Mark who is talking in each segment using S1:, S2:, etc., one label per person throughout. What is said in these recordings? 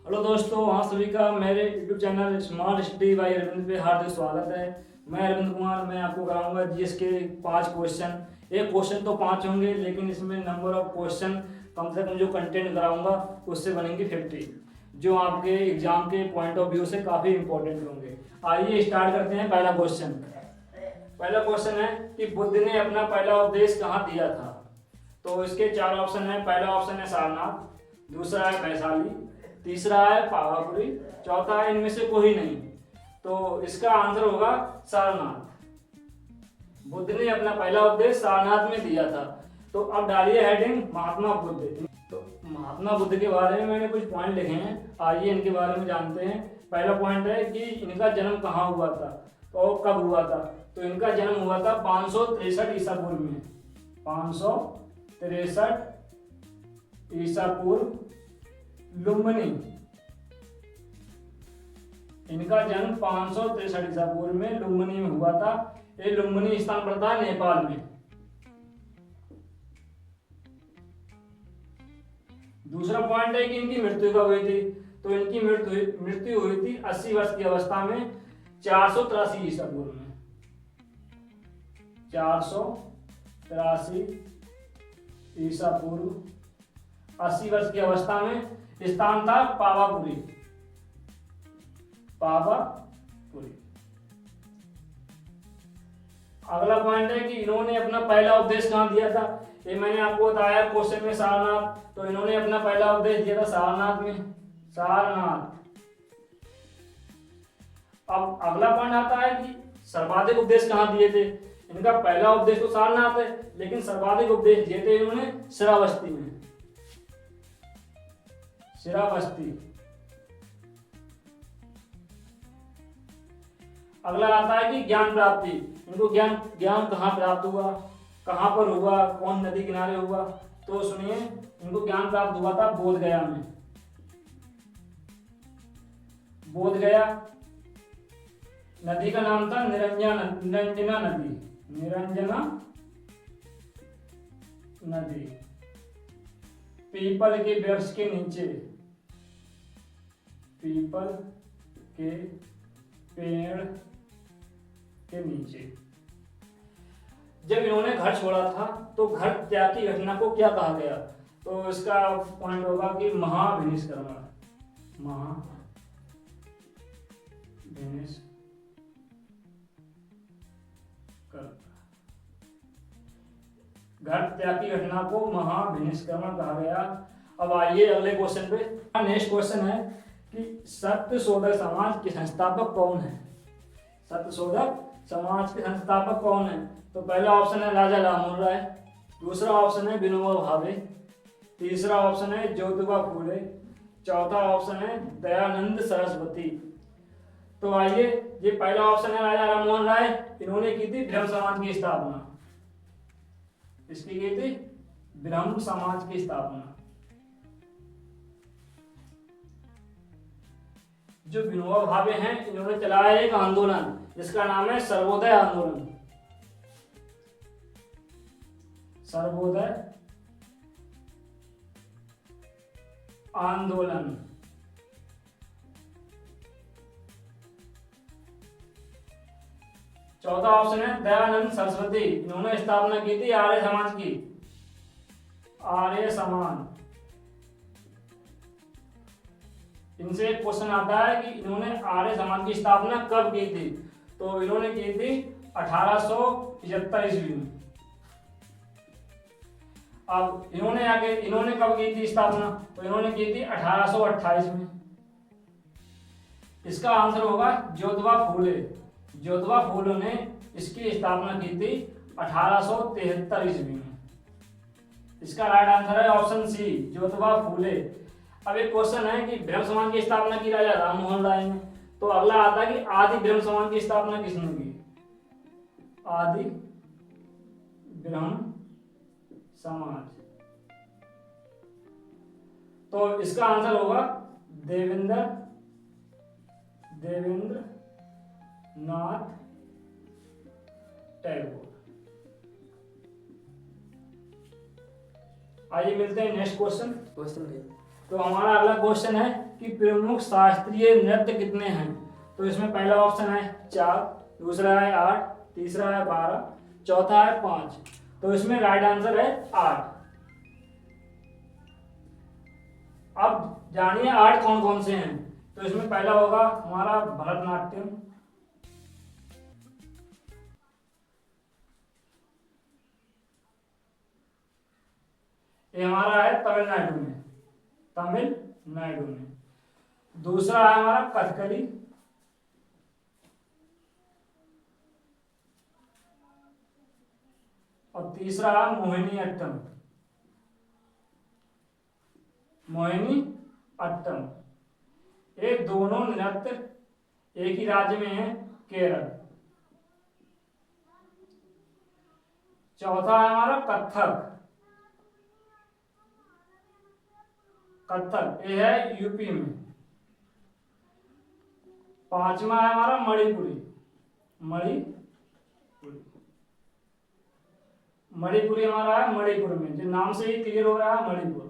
S1: Hello दोस्तों, आप सभी का मेरे YouTube channel smart study by Arvind पे हार्दिक स्वागत है। मैं अरविंद कुमार। मैं आपको कराऊंगा जीएस के 5 क्वेश्चन। एक क्वेश्चन तो 5 होंगे, लेकिन इसमें नंबर ऑफ क्वेश्चन कम से कम जो कंटेंट कराऊंगा उससे बनेंगे 50, जो आपके एग्जाम के पॉइंट ऑफ व्यू से काफ़ी इंपॉर्टेंट होंगे। आइए स्टार्ट करते हैं। पहला क्वेश्चन है कि बुद्ध ने अपना पहला उपदेश कहाँ दिया था। तो इसके 4 ऑप्शन है। पहला ऑप्शन है सारनाथ, दूसरा है वैशाली, तीसरा है पावापुरी, चौथा है इनमें से कोई नहीं। तो इसका आंसर होगा सारनाथ। बुद्ध ने अपना पहला उपदेश सारनाथ में दिया था। तो अब डालिए हेडिंग महात्मा बुद्ध। तो महात्मा बुद्ध के बारे में मैंने कुछ पॉइंट लिखे हैं, आइए इनके बारे में जानते हैं। पहला पॉइंट है कि इनका जन्म कहाँ हुआ था और कब हुआ था। तो इनका जन्म हुआ था 563 ईसा पूर्व में। 563 ईसा पूर्व, लुम्बिनी। इनका जन्म 563 ईसा पूर्व में लुम्बिनी में हुआ था। ये लुम्बिनी स्थान पड़ता है नेपाल में। दूसरा पॉइंट है कि इनकी मृत्यु कब हुई थी। तो इनकी मृत्यु हुई थी 80 वर्ष की अवस्था में, 483 ईसा पूर्व में। 483 ईसा पूर्व, 80 वर्ष की अवस्था में। स्थान था पावापुरी। अगला पॉइंट है कि इन्होंने अपना पहला उपदेश कहाँ दिया था। ये मैंने आपको बताया क्वेश्चन में सारनाथ। तो इन्होंने अपना पहला उपदेश दिया था सारनाथ में। सारनाथ। अब अगला पॉइंट आता है कि सर्वाधिक उपदेश कहाँ दिए थे। इनका पहला उपदेश तो सारनाथ है, लेकिन सर्वाधिक उपदेश दिए थे इन्होंने श्रावस्ती में। श्रावस्ती। अगला आता है कि ज्ञान प्राप्ति। इनको ज्ञान कहाँ प्राप्त हुआ, कहाँ पर हुआ, कौन नदी किनारे हुआ। तो सुनिए, इनको ज्ञान प्राप्त हुआ था बोध गया में। बोध गया। नदी का नाम था निरंजना नदी। निरंजना नदी। पीपल के वृक्ष के नीचे। पीपल के पेड़ के नीचे। जब इन्होंने घर छोड़ा था तो घर त्याग की घटना को क्या कहा गया। तो इसका पॉइंट होगा कि महाभिनिष्क्रमण। घर त्याग की घटना को महाभिनिष्क्रमण कहा गया। अब आइए अगले क्वेश्चन पे। नेक्स्ट क्वेश्चन है कि सत्यशोधक समाज के संस्थापक कौन है। सत्यशोधक समाज के संस्थापक कौन है। तो पहला ऑप्शन है राजा राममोहन राय, दूसरा ऑप्शन है विनोबा भावे, तीसरा ऑप्शन है ज्योतिबा फूले, चौथा ऑप्शन है दयानंद सरस्वती। तो आइए, ये पहला ऑप्शन है राजा राममोहन राय। इन्होंने की थी ब्रह्म समाज की स्थापना। इसकी की थी ब्रह्म समाज की स्थापना। जो विनोबा भावे हैं, इन्होंने चलाया एक आंदोलन जिसका नाम है सर्वोदय आंदोलन। सर्वोदय आंदोलन। चौथा ऑप्शन है दयानंद सरस्वती। इन्होंने स्थापना की थी आर्य समाज की। आर्य समाज। इनसे एक क्वेश्चन आता है कि इन्होंने आर्य समाज की स्थापना कब की थी। तो इन्होंने की थी 1875 ईस्वी में। अब इन्होंने कब की थी स्थापना। तो इन्होंने की थी 1828 में। इसका आंसर होगा ज्योतिबा फूले। ज्योतिबा फूले ने इसकी स्थापना की थी 1873 ईस्वी में। इसका राइट आंसर है ऑप्शन सी, ज्योतिबा फूले। अब एक क्वेश्चन है कि ब्रह्म समाज की स्थापना की राजा राममोहन राय ने। तो अगला आता है कि आदि ब्रह्म समाज की स्थापना किसने की। आदि ब्रह्म समाज। तो इसका आंसर होगा देवेंद्र नाथ टैगोर। आइए मिलते हैं नेक्स्ट क्वेश्चन।
S2: क्वेश्चन नहीं।
S1: तो हमारा अगला क्वेश्चन है कि प्रमुख शास्त्रीय नृत्य कितने हैं। तो इसमें पहला ऑप्शन है 4, दूसरा है 8, तीसरा है 12, चौथा है 5। तो इसमें राइट आंसर है 8। अब जानिए 8 कौन कौन से हैं। तो इसमें पहला होगा हमारा भरतनाट्यम, ये हमारा है तमिलनाडु में, तमिलनाडु में। दूसरा है हमारा कथकली, और तीसरा है मोहिनीअट्टम, मोहिनीअट्टम। ये दोनों नृत्य एक ही राज्य में है, केरल। चौथा है हमारा कथक, कथक ये है यूपी में। पांचवा है हमारा मणिपुरी, मणिपुरी हमारा है मणिपुर में, जो नाम से ही क्लियर हो रहा है मणिपुर।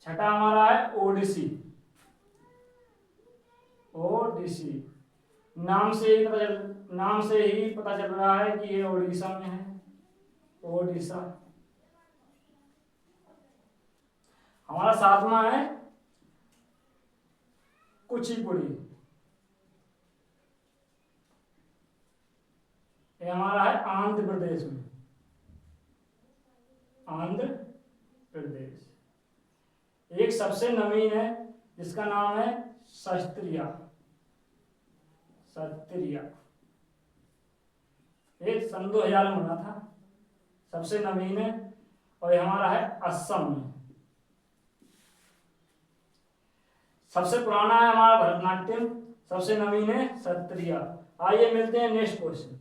S1: छठा हमारा है ओडिसी, ओडिसी नाम से ही पता चल रहा है कि ये ओडिशा में है, ओडिशा। हमारा सातवां है कुचिपुड़ी, ये हमारा है आंध्र प्रदेश में, आंध्र प्रदेश। एक सबसे नवीन है जिसका नाम है सत्रिया, एक सन 2000 में बना था, सबसे नवीन है। और ये हमारा है असम में। सबसे पुराना है हमारा भरतनाट्यम, सबसे नवीन है सत्रिया। आइए मिलते हैं नेक्स्ट क्वेश्चन।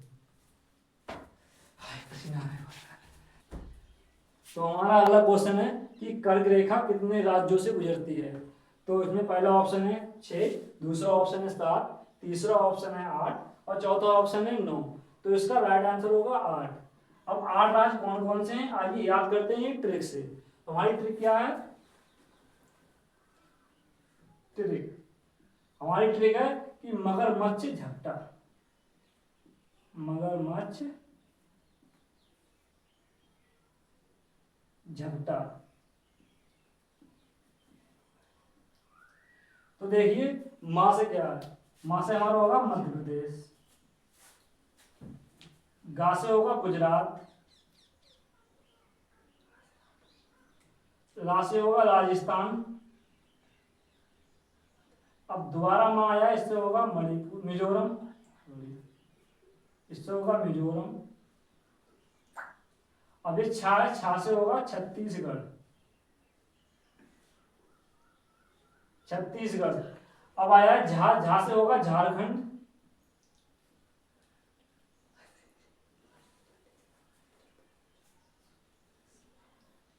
S1: तो हमारा अगला क्वेश्चन है कि कर्क रेखा कितने राज्यों से गुजरती है। तो इसमें पहला ऑप्शन है 6, दूसरा ऑप्शन है 7, तीसरा ऑप्शन है 8 और चौथा ऑप्शन है 9। तो इसका राइट आंसर होगा 8। अब 8 राज्य कौन कौन से हैं आइए याद करते हैं ट्रिक से। तो हमारी ट्रिक क्या है, हमारी ट्रिक है कि मगरमच्छ झपटा, मगरमच्छ झपटा। तो देखिए मां से क्या है, मां से हमारा होगा मध्य प्रदेश, गा से होगा गुजरात, ला से होगा राजस्थान। अब दोबारा मां आया, इससे होगा मणिपुर, मिजोरम, इससे होगा मिजोरम। अब ये छा से होगा छत्तीसगढ़, छत्तीसगढ़। अब आया झा से होगा झारखंड,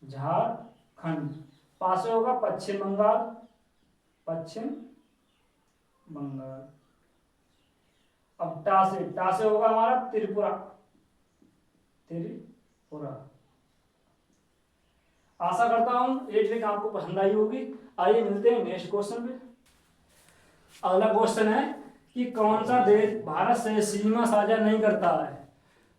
S1: झारखंड। पा से होगा पश्चिम बंगाल, पश्चिम बंगाल। अब टा से होगा हमारा त्रिपुरा, त्रिपुरा। आशा करता हूं ये ट्रिक आपको पसंद आई होगी। आइए मिलते हैं नेक्स्ट क्वेश्चन पे। अगला क्वेश्चन है कि कौन सा देश भारत से सीमा साझा नहीं करता है।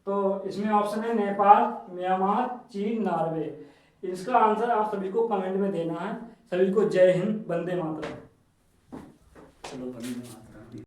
S1: तो इसमें ऑप्शन है नेपाल, म्यांमार, चीन, नॉर्वे। इसका आंसर आप सभी को कमेंट में देना है। सभी को जय हिंद, वंदे मातरम। चलो धन्यवाद।